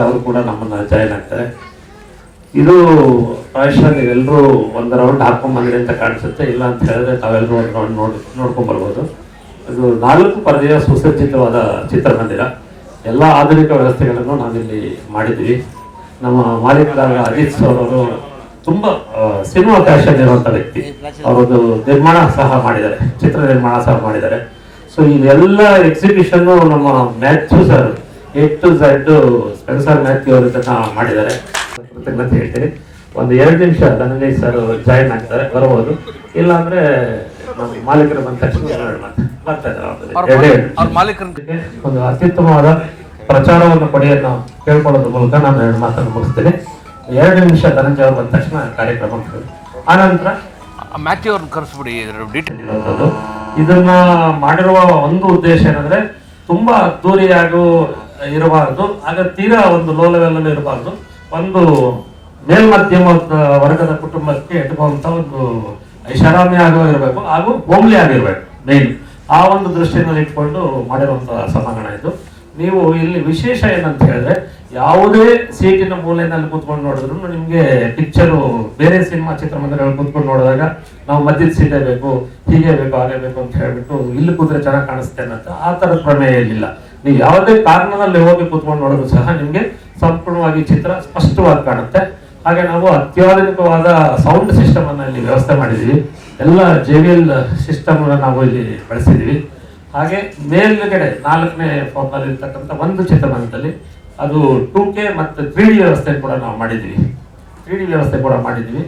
ಅವರು ಕೂಡ ನಮ್ಮನ್ನ ಜಾಯಿನ್ ಆಗ್ತಾರೆ. ಇದು ಪ್ರಾಯಶಃ ನೀವೆಲ್ಲರೂ ಒಂದು ರೌಂಡ್ ಹಾಕೊಂಡ್ ಬಂದಿರಿ ಅಂತ ಕಾಣಿಸುತ್ತೆ. ಇಲ್ಲ ಅಂತ ಹೇಳಿದ್ರೆ ತಾವೆಲ್ಲರೂ ಒಂದು ರೌಂಡ್ ನೋಡ್ಕೊಂಡ್ ಬರ್ಬೋದು. ಇದು 4 ಪರದೆಯ ಸುಸಜ್ಜಿತವಾದ ಚಿತ್ರಮಂದಿರ. ಎಲ್ಲ ಆಧುನಿಕ ವ್ಯವಸ್ಥೆಗಳನ್ನು ನಾವಿಲ್ಲಿ ಮಾಡಿದ್ವಿ. ನಮ್ಮ ಮಾಲೀಕರಾದ ಅಜಿತ್ ಸರ್ ಅವರು ತುಂಬಾ ಸಿನಿಮಾ ಪ್ಯಾಷನ್ ಇರುವಂತ ವ್ಯಕ್ತಿ. ಅವರೊಂದು ನಿರ್ಮಾಣ ಸಹ ಮಾಡಿದ್ದಾರೆ, ಚಿತ್ರ ನಿರ್ಮಾಣ ಸಹ ಮಾಡಿದ್ದಾರೆ. ಸೊ ಇದೆಲ್ಲ ಎಕ್ಸಿಬಿಷನ್ ನಮ್ಮ Mathew sir A to Z Spencer Mathew ಅವರು ಇದನ್ನ ಮಾಡಿದ್ದಾರೆ. ಕೃತಜ್ಞತೆ ಹೇಳ್ತೀನಿ. ಒಂದು 2 ನಿಮಿಷ ಧನಂಜಯ್ ಸರ್ ಜಾಯಿನ್ ಆಗ್ತಾರೆ, ಬರಬಹುದು. ಇಲ್ಲ ಅಂದ್ರೆ ನಮ್ಮ ಮಾಲೀಕರು ಬಂದ ತಕ್ಷಣ ಬರ್ತಾ ಇದ್ದಾರೆ. ಒಂದು ಅತ್ಯುತ್ತಮವಾದ ಪ್ರಚಾರವನ್ನು ಕೊಡೆಯನ್ನು ಕೇಳ್ಕೊಳ್ಳೋದ್ರ ಮೂಲಕ ನಾನು 2 ಮಾತನ್ನು ಮುಗಿಸ್ತೇನೆ. 2 ನಿಮಿಷ ಧನಂಜಯ್ ಅವರು ಬಂದ ತಕ್ಷಣ ಕಾರ್ಯಕ್ರಮ. ಆನಂತರ ಮ್ಯಾಥ್ಯೂ ಅವ್ರನ್ನ ಕರೆಸ್ಬಿಡಿ. ಇದನ್ನ ಮಾಡಿರುವ ಒಂದು ಉದ್ದೇಶ ಏನಂದ್ರೆ ತುಂಬಾ ಅದ್ದೂರಿಯಾಗೂ ಇರಬಾರದು, ಆಗ ತೀರಾ ಒಂದು ಲೋ ಲೆವೆಲ್ ಅಲ್ಲಿ ಇರಬಾರ್ದು. ಒಂದು ಮೇಲ್ಮಧ್ಯಮ ವರ್ಗದ ಕುಟುಂಬಕ್ಕೆ ಎಟುಕುವಂತ ಒಂದು ಐಷಾರಾಮಿ ಆಗೋ ಇರಬೇಕು, ಹಾಗೂ ಹೋಮ್ಲಿ ಆಗಿರ್ಬೇಕು ಮೇನ್. ಆ ಒಂದು ದೃಷ್ಟಿಯಲ್ಲಿ ಇಟ್ಕೊಂಡು ಮಾಡಿರುವಂತಹ ಸಭಾಂಗಣ ಇದು. ನೀವು ಇಲ್ಲಿ ವಿಶೇಷ ಏನಂತ ಹೇಳಿದ್ರೆ ಯಾವುದೇ ಸೀಟಿನ ಮೂಲೆಯಲ್ಲಿ ಕೂತ್ಕೊಂಡು ನೋಡಿದ್ರು ನಿಮ್ಗೆ ಪಿಕ್ಚರು ಬೇರೆ ಸಿನಿಮಾ ಚಿತ್ರಮಂದಿರಗಳು ಕೂತ್ಕೊಂಡು ನೋಡಿದಾಗ ನಾವು ಮಧ್ಯದ ಸೀಟೇ ಬೇಕು, ಹೀಗೆ ಬೇಕು, ಹಾಗೆ ಬೇಕು ಅಂತ ಹೇಳ್ಬಿಟ್ಟು ಇಲ್ಲಿ ಕೂತ್ರೆ ಚೆನ್ನಾಗಿ ಕಾಣಿಸ್ತೇನೆ ಅಂತ ಆ ತರದ ಪ್ರಮೇಯ ಇಲ್ಲ. ನೀವು ಯಾವುದೇ ಕಾರಣದಲ್ಲಿ ಹೋಗಿ ಕೂತ್ಕೊಂಡು ನೋಡಿದ್ರು ಸಹ ನಿಮ್ಗೆ ಸಂಪೂರ್ಣವಾಗಿ ಚಿತ್ರ ಸ್ಪಷ್ಟವಾಗಿ ಕಾಣುತ್ತೆ. ಹಾಗೆ ನಾವು ಅತ್ಯಾಧುನಿಕವಾದ ಸೌಂಡ್ ಸಿಸ್ಟಮ್ ಅನ್ನ ಇಲ್ಲಿ ವ್ಯವಸ್ಥೆ ಮಾಡಿದೀವಿ. ಎಲ್ಲ JBL ಸಿಸ್ಟಮ್ ನಾವು ಇಲ್ಲಿ ಬಳಸಿದೀವಿ. ಹಾಗೆ ಮೇಲ್ಗಡೆ 4ನೇ ಫ್ಲೋರ್ ನಲ್ಲಿ ಇರ್ತಕ್ಕಂಥ ಒಂದು ಚಿತ್ರಮಂದಿರದಲ್ಲಿ ಅದು 2K ಮತ್ತು 3D ವ್ಯವಸ್ಥೆ ಕೂಡ ನಾವು ಮಾಡಿದ್ದೀವಿ. 3D ವ್ಯವಸ್ಥೆ ಕೂಡ ಮಾಡಿದ್ದೀವಿ.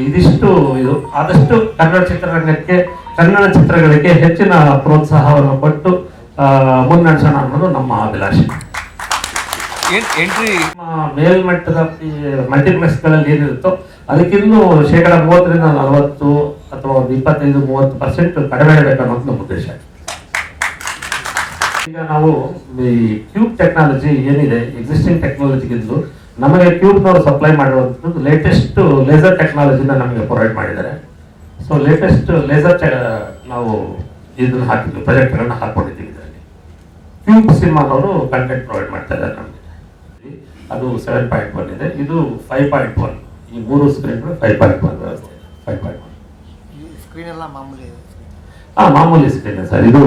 ಇದಿಷ್ಟು ಇದು ಆದಷ್ಟು ಕನ್ನಡ ಚಿತ್ರರಂಗಕ್ಕೆ, ಕನ್ನಡ ಚಿತ್ರಗಳಿಗೆ ಹೆಚ್ಚಿನ ಪ್ರೋತ್ಸಾಹವನ್ನು ಕೊಟ್ಟು ಮುನ್ನಡೆಸೋಣ ಅನ್ನೋದು ನಮ್ಮ ಅಭಿಲಾಷೆ. ಮೇಲ್ಮಟ್ಟದ ಮಲ್ಟಿಪ್ಲೆಕ್ಸ್ಗಳಲ್ಲಿ ಏನಿರುತ್ತೋ ಅದಕ್ಕಿನ್ನೂ 30% ಅಥವಾ 25-30% ಕಡಿಮೆ ಇರಬೇಕನ್ನೋದು ನಮ್ಮ ಉದ್ದೇಶ. ಈಗ ನಾವು ಈ ಕ್ಯೂಬ್ ಟೆಕ್ನಾಲಜಿ ಏನಿದೆ, ಎಕ್ಸಿಸ್ಟಿಂಗ್ ಟೆಕ್ನಾಲಜಿಗಿಂದು ನಮಗೆ ಕ್ಯೂಬ್ನವರು ಸಪ್ಲೈ ಮಾಡಿರುವಂಥದ್ದು ಲೇಟೆಸ್ಟ್ ಲೇಸರ್ ಟೆಕ್ನಾಲಜಿನ ನಮಗೆ ಪ್ರೊವೈಡ್ ಮಾಡಿದ್ದಾರೆ. ಸೊ ಲೇಟೆಸ್ಟ್ ಲೇಸರ್ ನಾವು ಇದನ್ನ ಹಾಕಿದ್ವಿ, ಪ್ರಾಜೆಕ್ಟ್ಗಳನ್ನ ಹಾಕೊಂಡಿದ್ದೀವಿ. ಇದರಲ್ಲಿ ಕ್ಯೂಬ್ ಸಿನಿಮಾನವರು ಕಂಟೆಂಟ್ ಪ್ರೊವೈಡ್ ಮಾಡ್ತಾ ಇದ್ದಾರೆ ನಮಗೆ. ಅದು 7.1 ಇದೆ, ಇದು 5.1. ಈ 3 ಸ್ಕ್ರೀನ್ಗಳು 5.1 ವ್ಯವಸ್ಥೆ. 5.1 ಸ್ಕ್ರೀನ್ ಎಲ್ಲ ಮಾಮೂಲಿ ಮಾಮೂಲಿ ಸ್ಕ್ರೀನ್ ಸರ್. ಇದು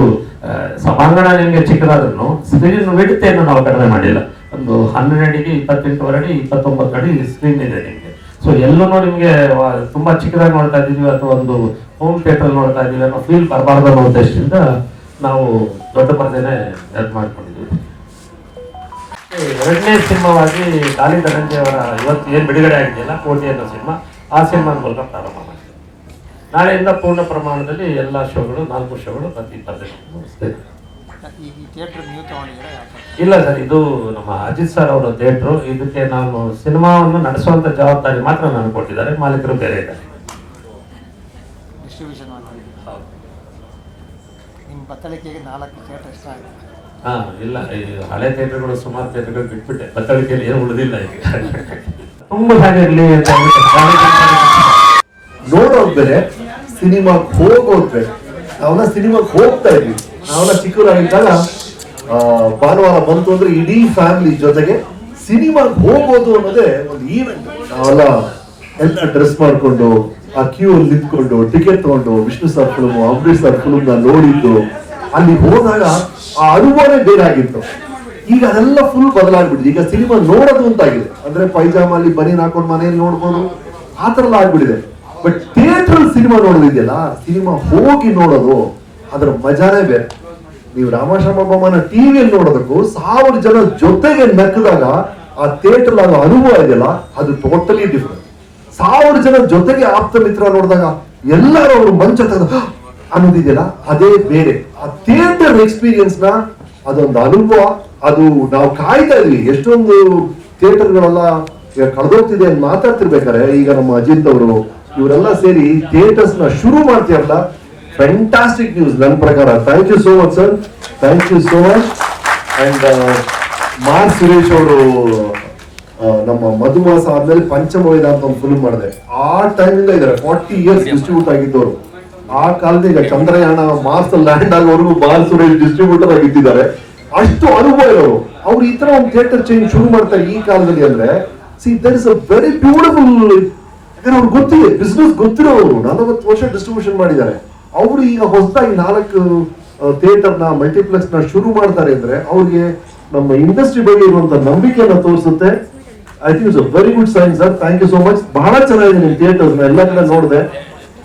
ಸಭಾಂಗಣ ನಿಮಗೆ ಚಿಕ್ಕದಾದ್ರೂ ಸ್ಕ್ರೀನ್ ವಿಡ್ತ್ ಏನು ನಾವು ಕಡಿಮೆ ಮಾಡಿಲ್ಲ. ಒಂದು 12 ಅಡಿಗೆ 28 ಅಡಿ 29 ಅಡಿ ಸ್ಕ್ರೀನ್ ಇದೆ ನಿಮಗೆ. ಸೊ ಎಲ್ಲೂ ನಿಮಗೆ ತುಂಬಾ ಚಿಕ್ಕದಾಗಿ ನೋಡ್ತಾ ಇದ್ದೀವಿ ಅಥವಾ ಒಂದು ಹೋಮ್ ಥಿಯೇಟರ್ ನೋಡ್ತಾ ಇದ್ದೀವಿ ಅನ್ನೋ ಫೀಲ್ ಬರಬಾರ್ದು ಅನ್ನೋ ಉದ್ದೇಶದಿಂದ ನಾವು ದೊಡ್ಡ ಪರದೆನೇ ಇದು ಮಾಡ್ಕೊಂಡಿದ್ದೀವಿ. 2ನೇ ಸಿನಿಮಾವಾಗಿ ಗಾಲಿ ಧನಂಜಯ್ ಅವರ ಇವತ್ತು ಏನು ಬಿಡುಗಡೆ ಆಗಿದೆಯಲ್ಲ ಕೋಟಿ ಅನ್ನೋ ಸಿನಿಮಾ, ಆ ಸಿನಿಮಾ ಮೂಲಕ ಪ್ರಾರಂಭ ಮಾಡಿ ನಾಳೆಯಿಂದ ಪೂರ್ಣ ಪ್ರಮಾಣದಲ್ಲಿ ಎಲ್ಲ ಶೋಗಳು 4 ಶೋಗಳು ಪ್ರತಿ ಪರದೆಗಳು. ಇಲ್ಲ ಸರ್, ಇದು ನಮ್ಮ ಅಜಿತ್ ಸರ್ ಅವರ ಥಿಯೇಟ್ರು. ಇದಕ್ಕೆ ನಾನು ಸಿನಿಮಾವನ್ನು ನಡೆಸುವಂತ ಜವಾಬ್ದಾರಿ ಮಾತ್ರ ನಾನು ಕೊಟ್ಟಿದ್ದಾರೆ, ಮಾಲೀಕರು ಬೇರೆ ಇದ್ದಾರೆ. ಇಲ್ಲ, ಈ ಹಳೆ ಥಿಯೇಟರ್ಗಳು ಸುಮಾರು ಥಿಯೇಟರ್ಗಳು ಬಿಟ್ಬಿಟ್ಟೆ, ಬತ್ತಳಿಕೆಯಲ್ಲಿ ಏನು ಉಳಿದಿಲ್ಲ ಈಗ. ತುಂಬಾ ಚೆನ್ನಾಗಿರ್ಲಿ ಅಂತ ನೋಡೋದು ಬೇರೆ, ಸಿನಿಮಾಗೆ ಹೋಗೋದು ಬೇರೆ. ನಾವೆಲ್ಲ ಸಿನಿಮಾಗೆ ಹೋಗ್ತಾ ಇದ್ವಿ. ನಾವೆಲ್ಲ ಚಿಕ್ಕವರಾಗಿದ್ದಾಗ ಭಾನುವಾರ ಬಂತು ಅಂದ್ರೆ ಇಡೀ ಫ್ಯಾಮಿಲಿ ಜೊತೆಗೆ ಸಿನಿಮಾಗೆ ಹೋಗೋದು ಅನ್ನೋದೇ ಒಂದು ಈವೆಂಟ್. ನಾವೆಲ್ಲ ಎಲ್ಲ ಡ್ರೆಸ್ ಮಾಡ್ಕೊಂಡು ಆ ಕ್ಯೂ ಅಲ್ಲಿ ನಿಂತ್ಕೊಂಡು ಟಿಕೆಟ್ ತಗೊಂಡು Vishnu sir film, Ambareesh sir film ನೋಡಿದ್ದು, ಅಲ್ಲಿ ಹೋದಾಗ ಆ ಅನುಭವನೇ ಬೇರೆ ಆಗಿತ್ತು. ಈಗ ಅದೆಲ್ಲ ಫುಲ್ ಬದಲಾಗ್ಬಿಟ್ಟಿದೆ. ಈಗ ಸಿನಿಮಾ ನೋಡೋದು ಅಂತಾಗಿದೆ. ಅಂದ್ರೆ ಪೈಜಾಮ ಅಲ್ಲಿ ಬನೀನ್ ಹಾಕೊಂಡು ಮನೆಯಲ್ಲಿ ನೋಡ್ಬೋದು, ಆ ತರ ಎಲ್ಲ ಆಗ್ಬಿಟ್ಟಿದೆ. ಬಟ್ ಥಿಯೇಟರ್ ಸಿನಿಮಾ ನೋಡೋದಿದೆಯಲ್ಲ, ಸಿನಿಮಾ ಹೋಗಿ ನೋಡೋದು ಅದರ ಮಜಾನೇ ಬೇರೆ. ನೀವು ರಾಮಶರ್ಮನ ಟಿವಿಯಲ್ಲಿ ನೋಡೋದಕ್ಕೂ 1000 ಜನ ಜೊತೆಗೆ ನಕ್ಕದಾಗ ಆ ಥಿಯೇಟರ್ ಆಗೋ ಅನುಭವ ಇದೆಯಲ್ಲ, ಅದು ಟೋಟಲಿ ಡಿಫ್ರೆಂಟ್. 1000 ಜನ ಜೊತೆಗೆ ಆಪ್ತ ಮಿತ್ರ ನೋಡಿದಾಗ ಎಲ್ಲರೂ ಅವರು ಮಂಚ ತೆಗೆದು ಅನ್ನೋದಿದೆಯಲ್ಲ, ಅದೇ ಬೇರೆ. ಆ ಥಿಯೇಟರ್ ಎಕ್ಸ್ಪೀರಿಯನ್ಸ್ ನ ಅದೊಂದು ಅನುಭವ. ಅದು ನಾವು ಕಾಯ್ತಾ ಇದ್ವಿ. ಎಷ್ಟೊಂದು ಥಿಯೇಟರ್ಗಳೆಲ್ಲ ಕಳೆದೋಗ್ತಿದೆ ಅಂತ ಮಾತಾಡ್ತಿರ್ಬೇಕಾರೆ, ಈಗ ನಮ್ಮ ಅಜಿತ್ ಅವರು ಇವರೆಲ್ಲ ಸೇರಿ ಥಿಯೇಟರ್ಸ್ ನ ಶುರು ಮಾಡ್ತೀರಲ್ಲ, ಫ್ಯಾಂಟಾಸ್ಟಿಕ್ ನ್ಯೂಸ್ ನನ್ನ ಪ್ರಕಾರ. Thank you so much sir, thank you so much. And ಮಾರ್ ಸುರೇಶ್ ಅವರು ನಮ್ಮ ಮಧುಮಾಸ ಆದ್ಮೇಲೆ ಪಂಚಮವೇದ ಅಂತ ಒಂದು ಫಿಲ್ಮ್ ಮಾಡಿದೆ. ಆ ಟೈಮಿಂದ ಇದಾರೆ 40 ಇಯರ್ಸ್ ಡಿಸ್ಟ್ರಿಬ್ಯೂಟ್ ಆಗಿದ್ದವರು. ಆ ಕಾಲದ ಈಗ ಚಂದ್ರಯಾನ ಮಾರ್ಸ್ ಲ್ಯಾಂಡ್ ಆಗೋವರೆಗೂ ಮಾರ್ ಸುರೇಶ್ ಡಿಸ್ಟ್ರಿಬ್ಯೂಟರ್ ಆಗಿದ್ದಾರೆ. ಅಷ್ಟು ಅನುಭವ ಇರೋರು ಅವ್ರು ಈ ತರ ಒಂದು ಥಿಯೇಟರ್ ಚೈನ್ ಶುರು ಮಾಡ್ತಾರೆ ಈ ಕಾಲದಲ್ಲಿ. ಅಂದ್ರೆ see there is a very beautiful. ಯಾಕಂದ್ರೆ ಅವ್ರಿಗೆ ಗೊತ್ತಿದೆ, ಬಿಸ್ನೆಸ್ ಗೊತ್ತಿರೋರು. 40 ವರ್ಷ ಡಿಸ್ಟ್ರಿಬ್ಯೂಷನ್ ಮಾಡಿದ್ದಾರೆ. ಅವರು ಈಗ ಹೊಸದಾಗಿ 4 ಥಿಯೇಟರ್ ನ ಮಲ್ಟಿಪ್ಲೆಕ್ಸ್ ನ ಶುರು ಮಾಡ್ತಾರೆ ಅಂದ್ರೆ ಅವ್ರಿಗೆ ನಮ್ಮ ಇಂಡಸ್ಟ್ರಿ ಬಗ್ಗೆ ಇರುವಂತ ನಂಬಿಕೆಯನ್ನ ತೋರಿಸುತ್ತೆ. I think it's a very good sign sir. Thank you so much. ಬಹಳ ಚೆನ್ನಾಗಿದೆ ನಿಮ್ ಥಿಯೇಟರ್ಸ್ ನ ಎಲ್ಲ ಕಡೆ ನೋಡಿದೆ.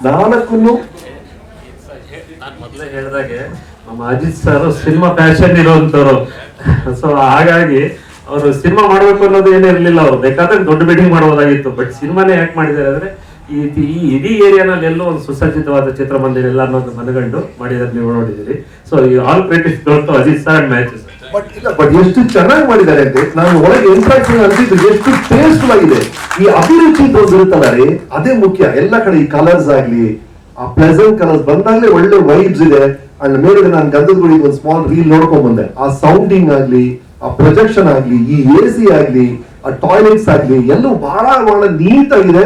4 ನಾನು ಮೊದಲೇ ಹೇಳಿದಾಗೆ ನಮ್ಮ ಅಜಿತ್ ಸರ್ ಸಿನಿಮಾ ಪ್ಯಾಷನ್ ಇರುವಂತವ್ರು. ಸೊ ಹಾಗಾಗಿ ಅವರು ಸಿನಿಮಾ ಮಾಡ್ಬೇಕು ಅನ್ನೋದು ಏನಿರ್ಲಿಲ್ಲ. ಅವ್ರು ಬೇಕಾದ್ರೆ ದೊಡ್ಡ ಬಿಲ್ಡಿಂಗ್ ಮಾಡಬಹುದಾಗಿತ್ತು, ಬಟ್ ಸಿನಿಮಾನೇ ಯಾಕೆ ಮಾಡಿದ್ದಾರೆ ಅಂದ್ರೆ ಈ ಇಡೀ ಏರಿಯಾನಲ್ಲಿ ಎಲ್ಲೋ ಒಂದು ಸುಸಜ್ಜಿತವಾದ ಚಿತ್ರಮಂದಿರ ಎಲ್ಲ ಅನ್ನೋದು ಮನಗಂಡು ಮಾಡಿದ್ರೆ ನೀವು ನೋಡಿದಿರಿ. ಸೊ ಈ all credits to Ajith sir and matches. But ಎಷ್ಟು ಚೆನ್ನಾಗಿ ಮಾಡಿದ್ದಾರೆ ಅಂದ್ರೆ ನಾನು ಒಳಗೆ ಇಂಟ್ರಾಕ್ಷನ್ ಅನ್ಸಿದ್ದು ಎಷ್ಟು ಟೇಸ್ಟ್ಫುಲ್ ಆಗಿದೆ. ಈ ಅಭಿರುಚಿ ಇರುತ್ತಲ್ಲ ರೀ, ಅದೇ ಮುಖ್ಯ. ಎಲ್ಲ ಕಡೆ ಈ ಕಲರ್ಸ್ ಆಗ್ಲಿ, ಆ ಪ್ಲೆಸೆಂಟ್ ಕಲರ್ಸ್ ಬಂದಾಗ್ಲೇ ಒಳ್ಳೆ ವೈಬ್ಸ್ ಇದೆ. ಅಂಡ್ ಮೇಲೆ ನಾನು ಗಂಧದ ಗುಡಿ ಒಂದು ಸ್ಮಾಲ್ ರೀಲ್ ನೋಡ್ಕೊಂಡ್ ಬಂದೆ. ಆ ಸೌಂಡಿಂಗ್ ಆಗ್ಲಿ, ಆ ಪ್ರೊಜೆಕ್ಷನ್ ಆಗ್ಲಿ, ಈ AC ಆಗ್ಲಿ, ಆ ಟಾಯ್ಲೆಟ್ಸ್ ಆಗ್ಲಿ, ಎಲ್ಲವೂ ಬಹಳ ನೀಟ್ ಆಗಿದೆ.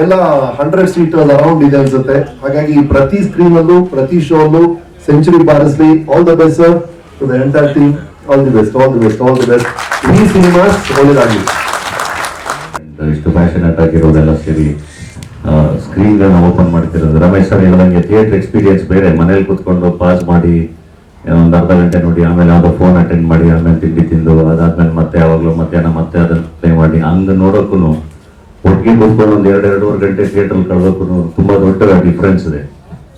ಎಲ್ಲ 100 ಸೀಟ್ ಅರೌಂಡ್ ಇದೆ ಅನ್ಸುತ್ತೆ. ಹಾಗಾಗಿ ಪ್ರತಿ ಸ್ಕ್ರೀನ್ ಅಲ್ಲೂ ಪ್ರತಿ ಶೋ ಅಲ್ಲೂ ಸೆಂಚುರಿ ಬಾರಿಸ್ಲಿ. All the best sir to the entire team. All the best, all the best, all the best. ಈ ಸಿನಿಮಾಸ್ ಒಳ್ಳೆದಾಗಲಿ. ಇಷ್ಟು ಪ್ಯಾಷನೇಟ್ ಆಗಿರೋದೆಲ್ಲ ಸೇರಿ ಸ್ಕ್ರೀನ್ ಗಳನ್ನ ಓಪನ್ ಮಾಡ್ತಿರೋದು. ರಮೇಶ್ ಸರ್ ಹೇಳಿದಂಗೆ ಥಿಯೇಟರ್ ಎಕ್ಸ್ಪೀರಿಯನ್ಸ್ ಬೇರೆ. ಮನೇಲಿ ಕುತ್ಕೊಂಡು ಪಾಸ್ ಮಾಡಿ ಒಂದು ಅರ್ಧ ಗಂಟೆ ನೋಡಿ, ಆಮೇಲೆ ಯಾವುದೋ ಫೋನ್ ಅಟೆಂಡ್ ಮಾಡಿ, ಆಮೇಲೆ ತಿಂಡಿ ತಿಂದು, ಅದಾದ್ಮೇಲೆ ಮತ್ತೆ ಯಾವಾಗಲೂ ಮಧ್ಯಾಹ್ನ ಮತ್ತೆ ಅದನ್ನು ಪ್ಲೇ ಮಾಡಿ, ಹಂಗೆ ನೋಡೋಕ್ಕೂ ಒಟ್ಟಿಗೆ ಕೂತ್ಕೊಂಡು ಒಂದು 2-2.5 ಗಂಟೆ ಥಿಯೇಟರ್ ಕಳೆದೋಕ್ಕೂ ತುಂಬಾ ದೊಡ್ಡ ಡಿಫ್ರೆನ್ಸ್ ಇದೆ.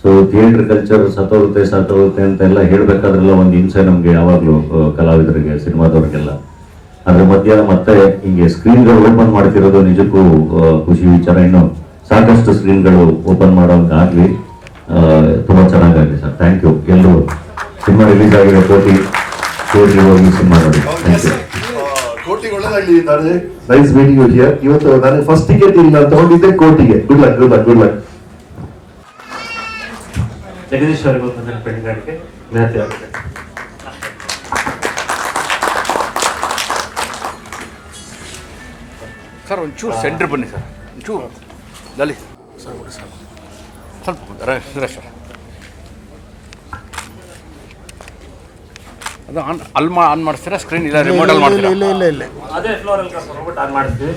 ಸೊ ಥಿಯೇಟರ್ ಕಲ್ಚರ್ ಸತ್ತೋಗುತ್ತೆ ಅಂತೆಲ್ಲ ಹೇಳ್ಬೇಕಾದ್ರೆಲ್ಲ ಒಂದು ಹಿಂಸೆ ನಮ್ಗೆ ಯಾವಾಗ್ಲೂ ಕಲಾವಿದರಿಗೆ, ಸಿನಿಮಾದವ್ರಿಗೆಲ್ಲ. ಅದ್ರ ಮಧ್ಯಾಹ್ನ ಮತ್ತೆ ಹಿಂಗೆ ಸ್ಕ್ರೀನ್ಗಳು ಓಪನ್ ಮಾಡ್ತಿರೋದು ನಿಜಕ್ಕೂ ಖುಷಿ ವಿಚಾರ. ಇನ್ನು ಸಾಕಷ್ಟು ಸ್ಕ್ರೀನ್ಗಳು ಓಪನ್ ಮಾಡೋಂಗಾಗ್ಲಿ, ತುಂಬಾ ಚೆನ್ನಾಗಾಗಲಿ ಸರ್. Thank you. ಎಲ್ಲರೂ ಸಿನಿಮಾ ರಿಲೀಸ್ ಆಗಿದೆ, ಕೋಟಿ ಹೋಗಿ ಸಿನಿಮಾ ನೋಡಿ. Thank you. ಕೋಟಿಗೆ ಒಳ್ಳೆದಾಗ್ಲಿ. Nice meeting you here. ಇವತ್ತು ನನಗೆ ಫಸ್ಟ್ ಟಿಕೆಟ್ ಇಲ್ಲಿ ನಾನು ತಗೊಂಡಿದ್ದೆ ಕೋಟಿಗೆ. Good luck, good luck, good luck. Jagadish ಅವರಿಗೆ ಒಂದು ನೆನಪಿಗಾರಿಕೆ ಜ್ಞಾತಿ ಆಗುತ್ತೆ. ಸರ್ ಒಂಚೂರು ಸೆಂಟ್ರ್ ಬನ್ನಿ ಸರ್, ಒಂಚೂರು ಲಲಿ ಸರ್, ಸರ್ ಸ್ವಲ್ಪ ರಮೇಶ್ ಸರ್ ಅದು ಆನ್ ಮಾಡ್ತೀರಾ ಸ್ಕ್ರೀನ್? ಇಲ್ಲ ರಿಮೋಟಲ್ಲಿ ಮಾಡ್ತೀರಾ? ಇಲ್ಲ ಅದೇ ಫ್ಲೋರಲ್ಲಿ ಆನ್ ಮಾಡ್ತೀವಿ.